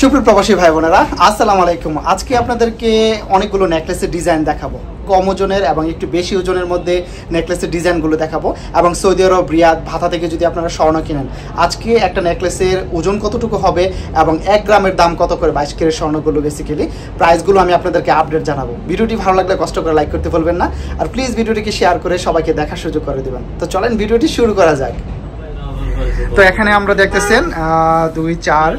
সুপ্রিয় প্রবাসী ভাই বোনেরা আসসালামু আলাইকুম। আজকে আপনাদেরকে অনেকগুলো নেকলেসের ডিজাইন দেখাবো, কম ওজনের এবং একটু বেশি ওজনের মধ্যে নেকলেসের ডিজাইনগুলো দেখাবো। এবং সৌদি আরব রিয়াদ ভাতা থেকে যদি আপনারা স্বর্ণ কিনেন, আজকে একটা নেকলেসের ওজন কতটুকু হবে এবং 1 গ্রামের দাম কত করে 22 ক্যারেট স্বর্ণগুলো বেসিক্যালি প্রাইসগুলো আমি আপনাদেরকে আপডেট জানাবো। ভিডিওটি ভালো লাগলে কষ্ট করে লাইক করতে ভুলবেন না, আর প্লিজ ভিডিওটিকে শেয়ার করে সবাইকে দেখার সুযোগ করে দেবেন। তো চলেন ভিডিওটি শুরু করা যাক। তো এখানে আমরা দেখতেছেন 2, 4,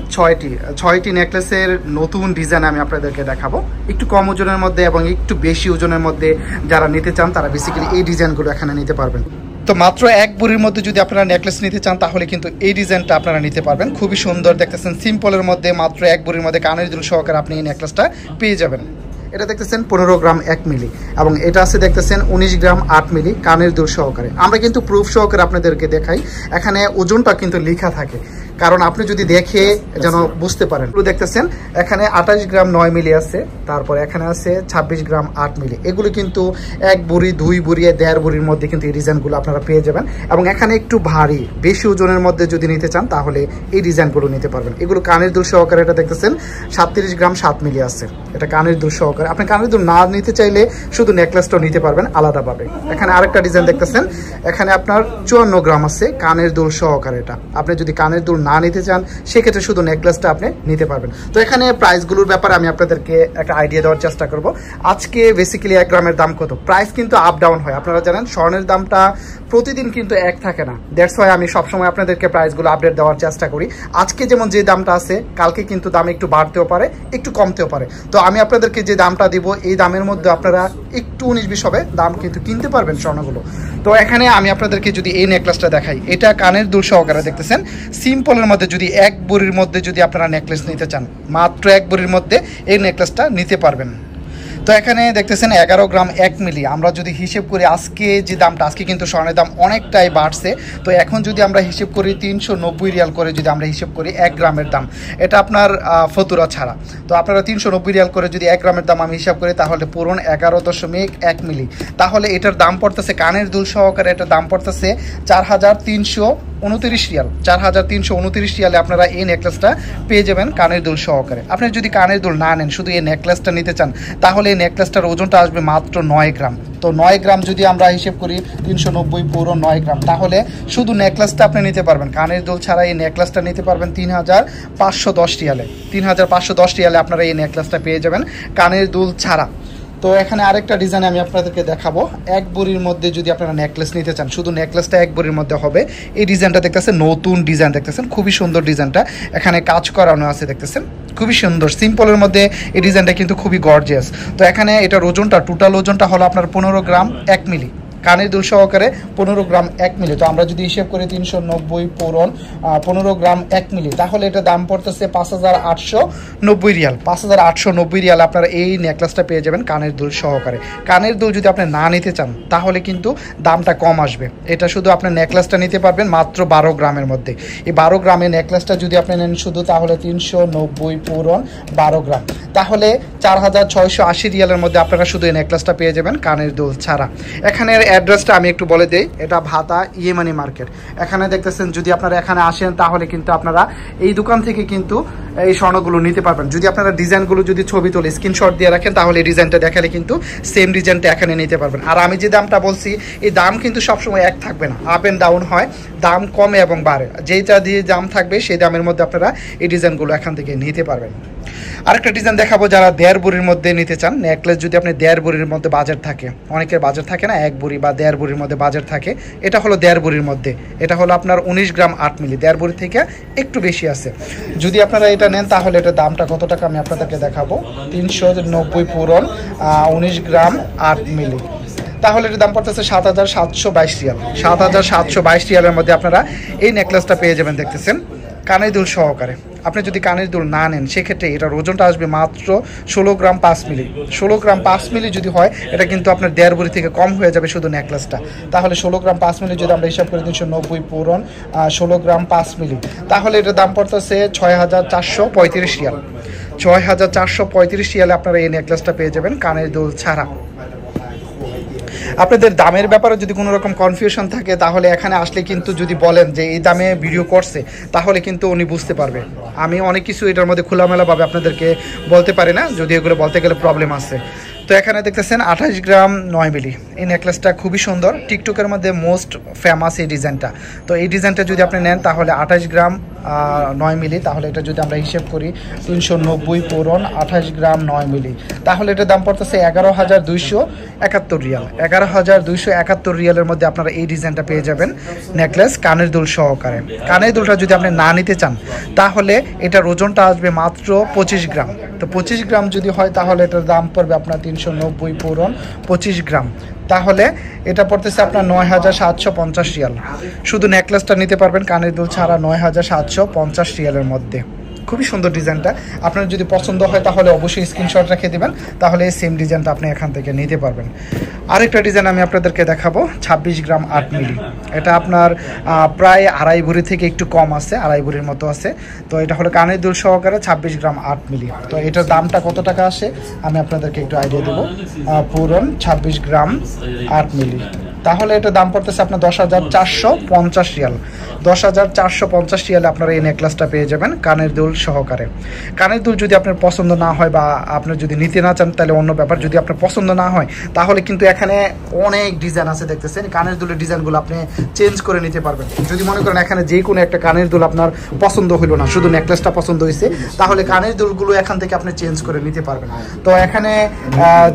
6টি নেকলেসের নতুন ডিজাইন আমি আপনাদেরকে দেখাবো। একটু কম ওজনের মধ্যে এবং একটু বেশি ওজনের মধ্যে যারা নিতে চান তারা বেসিক্যালি এই ডিজাইনগুলো এখানে নিতে পারবেন। তো মাত্র 1 ভরির মধ্যে যদি আপনারা নেকলেস নিতে চান তাহলে কিন্তু এই ডিজাইনটা আপনারা নিতে পারবেন। খুবই সুন্দর দেখতেছেন, সিম্পলের মধ্যে মাত্র 1 ভরির মধ্যে কানের দুল সহকারে আপনি এই নেকলেসটা পেয়ে যাবেন। এটা দেখতেছেন 15 গ্রাম 1 মিলি এবং এটা আছে দেখতেছেন 19 গ্রাম 8 মিলি কানের দুল সহকারে। আমরা কিন্তু প্রুফ সহকারে আপনাদেরকে দেখাই, এখানে ওজনটা কিন্তু লেখা থাকে, কারণ আপনি যদি দেখে যেন বুঝতে পারেন। দেখতেছেন এখানে 28 গ্রাম 9 মিলি আছে, তারপর এখানে আছে 26 গ্রাম 8 মিলি। এগুলো কিন্তু 1 ভরি 2 ভরি 1.5 ভরির মধ্যে কিন্তু এই ডিজাইনগুলো আপনারা পেয়ে যাবেন। এবং এখানে একটু ভারী বেশি ওজনের মধ্যে যদি নিতে চান তাহলে এই ডিজাইনগুলো নিতে পারবেন। এগুলো কানের দুল সহকারে। এটা দেখতেছেন 37 গ্রাম 7 মিলি আছে, এটা কানের দুল সহকারে। আপনি কানের দুল না নিতে চাইলে শুধু নেকলেসটাও নিতে পারবেন আলাদাভাবে। এখানে আরেকটা ডিজাইন দেখতেছেন, এখানে আপনার 54 গ্রাম আছে কানের দুল সহকারে। এটা আপনি যদি কানের দুল না নিতে চান সেক্ষেত্রে শুধু নেকলেসটা আপনি নিতে পারবেন। তো এখানে প্রাইসগুলোর ব্যাপারে আমি আপনাদেরকে একটা আইডিয়া দেওয়ার চেষ্টা করব। আজকে বেসিক্যালি 1 গ্রামের দাম কত, প্রাইস কিন্তু আপ ডাউন হয়। আপনারা জানেন স্বর্ণের দামটা প্রতিদিন কিন্তু এক থাকে না, দ্যাটস ওয়াই আমি সবসময় আপনাদেরকে প্রাইসগুলো আপডেট দেওয়ার চেষ্টা করি। আজকে যেমন যে দামটা আছে কালকে কিন্তু দাম একটু বাড়তেও পারে, একটু কমতেও পারে। তো আমি আপনাদেরকে যে দামটা দিব এই দামের মধ্যে আপনারা একটু 19-20 হবে দাম কিন্তু কিনতে পারবেন স্বর্ণগুলো। তো এখানে আমি আপনাদেরকে যদি এই নেকলেসটা দেখাই, এটা কানের দুল সহকারে দেখতেছেন সিম্পলের মধ্যে। যদি 1 ভরির মধ্যে যদি আপনারা নেকলেস নিতে চান, মাত্র 1 ভরির মধ্যে এই নেকলেসটা নিতে পারবেন। তো এখানে দেখতেছেন 11 গ্রাম 1 মিলি। আমরা যদি হিসেব করি আজকে যে দামটা, আজকে কিন্তু স্বর্ণের দাম অনেকটাই বাড়ছে। তো এখন যদি আমরা হিসেব করি 390 রিয়াল করে যদি আমরা হিসেব করি 1 গ্রামের দাম, এটা আপনার ফতুরা ছাড়া। তো আপনারা 390 রিয়াল করে যদি 1 গ্রামের দাম আমি হিসাব করি তাহলে পুরন 11.1 মিলি। তাহলে এটার দাম পড়তেছে কানের দুল সহকারে, এটার দাম পড়তেছে 4329 রিয়াল। 4329 রিয়ালে আপনারা এই নেকলেসটা পেয়ে যাবেন কানের দুল সহকারে। আপনি যদি কানের দুল না নেন, শুধু এই নেকলেসটা নিতে চান, তাহলে এই নেকলেসটার ওজনটা আসবে মাত্র 9 গ্রাম। তো 9 গ্রাম যদি আমরা হিসেব করি 390 পুরো 9 গ্রাম, তাহলে শুধু নেকলেসটা আপনি নিতে পারবেন, কানের দুল ছাড়া এই নেকলেসটা নিতে পারবেন 3510 রিয়ালে। 3510 রিয়ালে আপনারা এই নেকলেসটা পেয়ে যাবেন কানের দুল ছাড়া। তো এখানে আরেকটা ডিজাইন আমি আপনাদেরকে দেখাবো। 1 ভরির মধ্যে যদি আপনারা নেকলেস নিতে চান, শুধু নেকলেসটা 1 ভরির মধ্যে হবে। এই ডিজাইনটা দেখতেছেন, নতুন ডিজাইন দেখতেছেন, খুবই সুন্দর ডিজাইনটা। এখানে কাজ করানো আছে দেখতেছেন, খুবই সুন্দর সিম্পলের মধ্যে এই ডিজাইনটা কিন্তু খুবই গর্জিয়াস। তো এখানে এটার ওজনটা, টোটাল ওজনটা হলো আপনার 15 গ্রাম 1 মিলি কানের দুল সহকারে, 15 গ্রাম 1 মিলি। তো আমরা যদি হিসেব করি 390 পূরণ 15 গ্রাম 1 মিলি, তাহলে এটা দাম পড়তেছে 5890 রিয়াল। 5890 রিয়াল আপনারা এই নেকলেসটা পেয়ে যাবেন কানের দুল সহকারে। কানের দুল যদি আপনি না নিতে চান তাহলে কিন্তু দামটা কম আসবে। এটা শুধু আপনার নেকলেসটা নিতে পারবেন মাত্র 12 গ্রামের মধ্যে। এই 12 গ্রামের নেকলেসটা যদি আপনি নেন শুধু, তাহলে 390 পূরণ 12 গ্রাম, তাহলে 4680 রিয়ালের মধ্যে আপনারা শুধু এই নেকলেসটা পেয়ে যাবেন কানের দুল ছাড়া। এখানে অ্যাড্রেসটা আমি একটু বলে দেই, এটা ভাতা ইয়েমানি মার্কেট। এখানে দেখতেছেন, যদি আপনারা এখানে আসেন তাহলে কিন্তু আপনারা এই দোকান থেকে কিন্তু এই স্বর্ণগুলো নিতে পারবেন। যদি আপনারা ডিজাইনগুলো যদি ছবি তুলে স্ক্রিনশট দিয়ে রাখেন তাহলে এই ডিজাইনটা দেখালে কিন্তু সেম ডিজাইনটা এখানে নিতে পারবেন। আর আমি যে দামটা বলছি এই দাম কিন্তু সবসময় এক থাকবে না, আপ অ্যান্ড ডাউন হয়, দাম কমে এবং বাড়ে। যেটা দিয়ে দাম থাকবে সেই দামের মধ্যে আপনারা এই ডিজাইনগুলো এখান থেকে নিতে পারবেন। আরেকটা ডিজাইন দেখাবো যারা 1.5 ভরির মধ্যে নিতে চান নেকলেস। যদি আপনি 1.5 ভরির মধ্যে বাজার থাকে, অনেকের বাজার থাকে না 1 ভরি বা 1.5 ভরির মধ্যে বাজার থাকে, এটা হলো 1.5 ভরির মধ্যে। এটা হলো আপনার 19 গ্রাম 8 মিলি, 1.5 ভরি থেকে একটু বেশি আছে। যদি আপনারা এটা নেন তাহলে এটার দামটা কত টাকা আমি আপনাদেরকে দেখাবো। 390 পূরণ 19 গ্রাম 8 মিলি, তাহলে এটার দাম পড়তেছে 7722 রিয়াল। 7722 রিয়ালের মধ্যে আপনারা এই নেকলেসটা পেয়ে যাবেন দেখতেছেন কানের দুল সহকারে। আপনি যদি কানের দুল না নেন সেক্ষেত্রে এটার ওজনটা আসবে মাত্র 16 গ্রাম 5 মিলি। 16 গ্রাম 5 মিলি যদি হয় এটা কিন্তু আপনার 1.5 ভরি থেকে কম হয়ে যাবে শুধু নেকলেসটা। তাহলে 16 গ্রাম 5 মিলি যদি আমরা হিসাব করি 390 পূরণ 16 গ্রাম 5 মিলি, তাহলে এটার দাম পড়তেছে 6435 রিয়াল। 6435 রিয়ালে আপনারা এই নেকলেসটা পেয়ে যাবেন কানের দুল ছাড়া। আপনাদের দামের ব্যাপারে যদি কোনো রকম কনফিউশন থাকে তাহলে এখানে আসলে কিন্তু যদি বলেন যে এই দামে ভিডিও করছে তাহলে কিন্তু উনি বুঝতে পারবে। আমি অনেক কিছু এটার মধ্যে খোলামেলাভাবে আপনাদেরকে বলতে পারি না, যদি এগুলো বলতে গেলে প্রবলেম আছে। তো এখানে দেখতেছেন 28 গ্রাম 9 মিলি। এই নেকলেসটা খুবই সুন্দর, টিকটকের মধ্যে মোস্ট ফেমাস এই ডিজাইনটা। তো এই ডিজাইনটা যদি আপনি নেন তাহলে 28 গ্রাম 9 মিলি, তাহলে এটা যদি আমরা হিসেব করি 390 পূরণ 28 গ্রাম 9 মিলি, তাহলে এটার দাম পড়তেছে 11,271 রিয়াল। 11,271 রিয়ালের মধ্যে আপনারা এই ডিজাইনটা পেয়ে যাবেন নেকলেস কানের দুল সহকারে। কানের দুলটা যদি আপনি না নিতে চান তাহলে এটার ওজনটা আসবে মাত্র 25 গ্রাম। তো 25 গ্রাম যদি হয় তাহলে এটার দাম পড়বে আপনার 390 পূরণ 25 গ্রাম, তাহলে এটা পড়তেছে আপনার 9,750 রিয়াল। শুধু নেকলেসটা নিতে পারবেন কানের দুল ছাড়া 9,750 রিয়ালের মধ্যে। খুবই সুন্দর ডিজাইনটা, আপনার যদি পছন্দ হয় তাহলে অবশ্যই স্ক্রিনশট রেখে দেবেন, তাহলে এই সেম ডিজাইনটা আপনি এখান থেকে নিতে পারবেন। আরেকটা ডিজাইন আমি আপনাদেরকে দেখাবো 26 গ্রাম 8 মিলি। এটা আপনার প্রায় আড়াই ভরি থেকে একটু কম আছে, আড়াই ভরির মতো আছে। তো এটা হলো কানের দুল সহকারে 26 গ্রাম 8 মিলি। তো এটার দামটা কত টাকা আসে আমি আপনাদেরকে একটু আইডিয়া দেবো। পূরণ 26 গ্রাম 8 মিলি, তাহলে এটা দাম পড়তেছে আপনার 10,450 রিয়াল। 10,450 রিয়ালে আপনারা এই নেকলেসটা পেয়ে যাবেন কানের দুল সহকারে। কানের দুল যদি আপনার পছন্দ না হয় বা আপনার যদি নিতে না চান তাহলে অন্য ব্যাপার, যদি আপনার পছন্দ না হয় তাহলে কিন্তু এখানে অনেক ডিজাইন আছে দেখতেছেন। কানের দুলের ডিজাইনগুলো আপনি চেঞ্জ করে নিতে পারবেন। যদি মনে করেন এখানে যে কোনো একটা কানের দুল আপনার পছন্দ হইলো না, শুধু নেকলেসটা পছন্দ হয়েছে, তাহলে কানের দুলগুলো এখান থেকে আপনি চেঞ্জ করে নিতে পারবেন। তো এখানে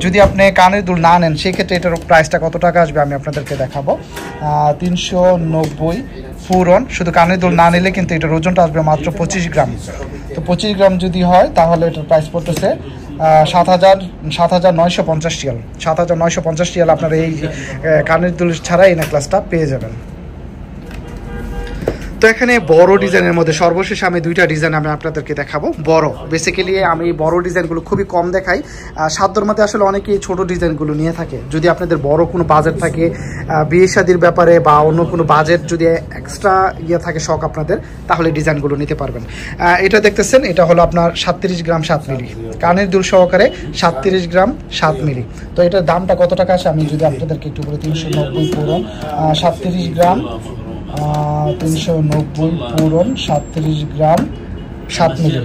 যদি আপনি কানের দুল না নেন সেক্ষেত্রে এটার প্রাইসটা কত টাকা আসবে আমি আপনাদেরকে দেখাবো। 390 পূরণ, শুধু কানের দুল না নিলে কিন্তু এটার ওজনটা আসবে মাত্র 25 গ্রাম। তো 25 গ্রাম যদি হয় তাহলে এটার প্রাইস পড়তেছে 7,950 রিয়াল। 7,950 রিয়াল আপনারা এই কানের দুল ছাড়া এই নেকলেসটা পেয়ে যাবেন। তো এখানে বড় ডিজাইনের মধ্যে সর্বশেষ আমি দুইটা ডিজাইন আমি আপনাদেরকে দেখাবো। বড়, বেসিক্যালি আমি বড় ডিজাইনগুলো খুবই কম দেখাই। সাধ্যর মধ্যে আসলে অনেকেই ছোট ডিজাইনগুলো নিয়ে থাকে। যদি আপনাদের বড় কোনো বাজেট থাকে বিয়ে শাদির ব্যাপারে বা অন্য কোনো বাজেট যদি এক্সট্রা থাকে শখ আপনাদের, তাহলে ডিজাইনগুলো নিতে পারবেন। এটা দেখতেছেন, এটা হলো আপনার 37 গ্রাম 7 মিলি কানের দুল সহকারে 37 গ্রাম 7 মিলি। তো এটার দামটা কত টাকা আসে আমি যদি আপনাদেরকে একটু বলে 390 পূরণ 37 গ্রাম 390 পূরণ 37 গ্রাম 7 মিলি,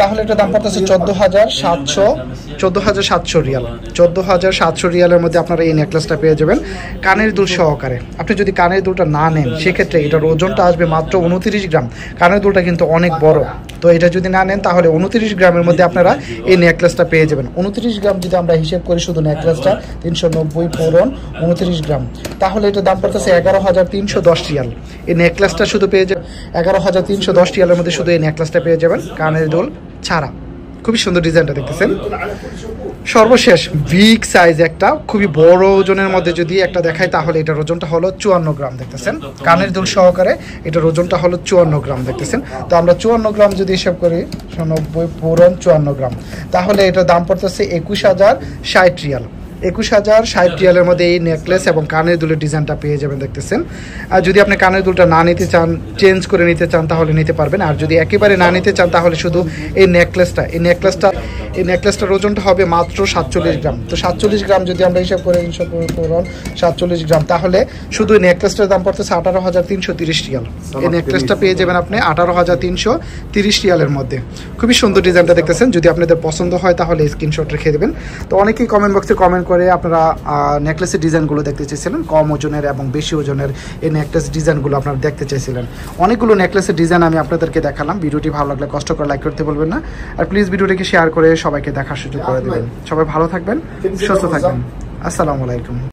তাহলে এটা দাম পড়তেছে 14,700 রিয়াল। 14,700 রিয়ালের মধ্যে আপনারা এই নেকলেসটা পেয়ে যাবেন কানের দুল সহকারে। আপনি যদি কানের দুলটা না নেন সেক্ষেত্রে এটার ওজনটা আসবে মাত্র 29 গ্রাম। কানের দুলটা কিন্তু অনেক বড়, তো এটা যদি না নেন তাহলে 29 গ্রামের মধ্যে আপনারা এই নেকলেসটা পেয়ে যাবেন। 29 গ্রাম যদি আমরা হিসেব করি শুধু নেকলেসটা 390 পূরণ 29 গ্রাম, তাহলে এটা দাম পড়তেছে 11,310 রিয়াল। এই নেকলেসটা শুধু পেয়ে যাবেন 11,310 রিয়ালের মধ্যে, শুধু এই নেকলেসটা পেয়ে যাবেন কানের দুল ছাড়া। খুবই সুন্দর ডিজাইনটা দেখতেছেন। সর্বশেষ বিগ সাইজ একটা খুবই বড় ওজনের মধ্যে যদি একটা দেখাই তাহলে এটার ওজনটা হলো 54 গ্রাম দেখতেছেন কানের দুল সহকারে। এটার ওজনটা হলো 54 গ্রাম দেখতেছেন। তো আমরা 54 গ্রাম যদি হিসাব করি 90 পূরণ 54 গ্রাম, তাহলে এটার দাম পড়তেছে 21,060 রিয়াল। 21,060 রিয়ালের মধ্যে এই নেকলেস এবং কানের দুলের ডিজাইনটা পেয়ে যাবেন দেখতেছেন। আর যদি আপনি কানের দুলটা না নিতে চান, চেঞ্জ করে নিতে চান তাহলে নিতে পারবেন। আর যদি একেবারে না নিতে চান তাহলে শুধু এই নেকলেসটার ওজনটা হবে মাত্র 47 গ্রাম। তো 47 গ্রাম যদি আমরা হিসাব করে 47 গ্রাম, তাহলে শুধু এই নেকলেসটার দাম পড়তেছে 18,330 রিয়াল। এই নেকলেসটা পেয়ে যাবেন আপনি 18,330 রিয়ালের মধ্যে। খুবই সুন্দর ডিজাইনটা দেখতেছেন। যদি আপনাদের পছন্দ হয় তাহলে স্ক্রিনশট রেখে দেবেন। তো অনেকেই কমেন্ট বক্সে কমেন্ট করে আপনারা নেকলেসের ডিজাইনগুলো দেখতে চেয়েছিলেন, কম ওজনের এবং বেশি ওজনের এই নেকলেস ডিজাইনগুলো আপনারা দেখতে চাইছিলেন। অনেকগুলো নেকলেসের ডিজাইন আমি আপনাদেরকে দেখালাম। ভিডিওটি ভালো লাগলে কষ্ট করে লাইক করতে বলবেন না, আর প্লিজ ভিডিওটিকে শেয়ার করে সবাইকে দেখার সুযোগ করে দেবেন। সবাই ভালো থাকবেন, সুস্থ থাকবেন। আসসালামু আলাইকুম।